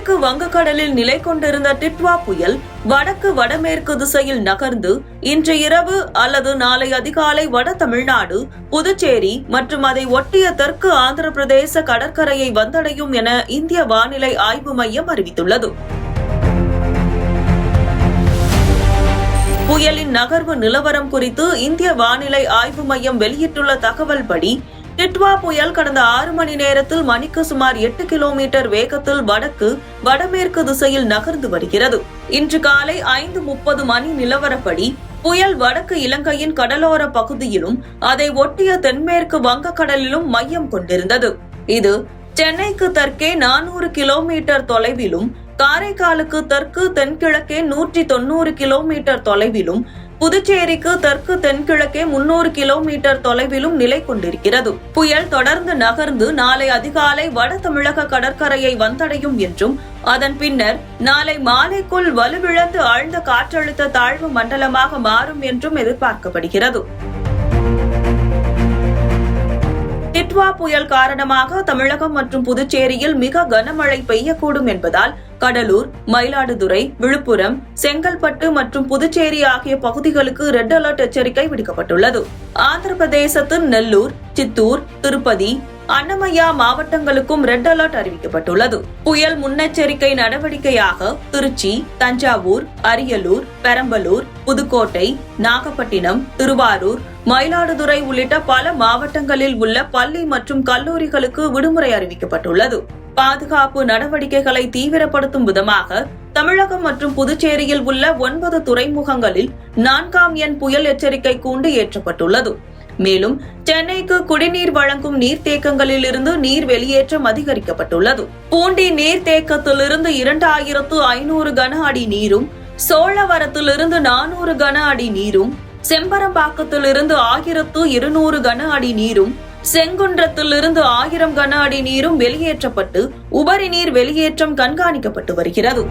தென்மேற்கு வங்கக்கடலில் நிலை கொண்டிருந்த டிட்வா புயல் வடக்கு வடமேற்கு திசையில் நகர்ந்து இன்று இரவு அல்லது நாளை அதிகாலை வட தமிழ்நாடு, புதுச்சேரி மற்றும் அதை ஒட்டிய தெற்கு ஆந்திர பிரதேச கடற்கரையை வந்தடையும் என இந்திய வானிலை ஆய்வு மையம் அறிவித்துள்ளது. புயலின் நகர்வு நிலவரம் குறித்து இந்திய வானிலை ஆய்வு மையம் வெளியிட்டுள்ள தகவல் படி, டிட்வா புயல் கடந்த 6 மணி நேரத்தில் மணிக்கு சுமார் 8 கிலோமீட்டர் வேகத்தில் வடக்கு வடமேற்கு திசையில் நகர்ந்து வருகிறது. இன்று காலை 5:30 மணி நிலவரப்படி புயல் வடக்கு இலங்கையின் கடலோர பகுதியிலும் அதை ஒட்டிய தென்மேற்கு வங்கக்கடலிலும் மையம் கொண்டிருந்தது. இது சென்னைக்கு தெற்கே 400 கிலோமீட்டர் தொலைவிலும், காரைக்காலுக்கு தெற்கு தென்கிழக்கே 190 கிலோமீட்டர் தொலைவிலும், புதுச்சேரிக்கு தெற்கு தென்கிழக்கே 300 கிலோமீட்டர் தொலைவிலும் நிலை கொண்டிருக்கிறது. புயல் தொடர்ந்து நகர்ந்து நாளை அதிகாலை வட தமிழக கடற்கரையை வந்தடையும் என்றும், அதன் பின்னர் நாளை மாலைக்குள் வலுவிழந்து ஆழ்ந்த காற்றழுத்த தாழ்வு மண்டலமாக மாறும் என்றும் எதிர்பார்க்கப்படுகிறது. டிட்வா புயல் காரணமாக தமிழகம் மற்றும் புதுச்சேரியில் மிக கனமழை பெய்யக்கூடும் என்பதால் கடலூர், மயிலாடுதுறை, விழுப்புரம், செங்கல்பட்டு மற்றும் புதுச்சேரி ஆகிய பகுதிகளுக்கு ரெட் அலர்ட் எச்சரிக்கை விடுக்கப்பட்டுள்ளது. ஆந்திர பிரதேசத்தின் நெல்லூர், சித்தூர், திருப்பதி, அன்னமய்யா மாவட்டங்களுக்கும் ரெட் அலர்ட் அறிவிக்கப்பட்டுள்ளது. புயல் முன்னெச்சரிக்கை நடவடிக்கையாக திருச்சி, தஞ்சாவூர், அரியலூர், பெரம்பலூர், புதுக்கோட்டை, நாகப்பட்டினம், திருவாரூர், மயிலாடுதுறை உள்ளிட்ட பல மாவட்டங்களில் உள்ள பள்ளி மற்றும் கல்லூரிகளுக்கு விடுமுறை அறிவிக்கப்பட்டுள்ளது. பாதுகாப்பு நடவடிக்கைகளை தீவிரப்படுத்தும் விதமாக தமிழகம் மற்றும் புதுச்சேரியில் உள்ள 9 துறைமுகங்களில் 4ஆம் எண் புயல் எச்சரிக்கை கூண்டு ஏற்றப்பட்டுள்ளது. மேலும் சென்னைக்கு குடிநீர் வழங்கும் நீர்த்தேக்கங்களில் இருந்து நீர் வெளியேற்றம் அதிகரிக்கப்பட்டுள்ளது. பூண்டி நீர்த்தேக்கத்திலிருந்து 2500 கன அடி நீரும், சோழவரத்திலிருந்து 400 கன அடி நீரும், செம்பரம்பாக்கத்திலிருந்து 1200 கன அடி நீரும், செங்குன்றத்திலிருந்து 1000 கன அடி நீரும் வெளியேற்றப்பட்டு உபரி நீர் வெளியேற்றம் கண்காணிக்கப்பட்டு வருகிறது.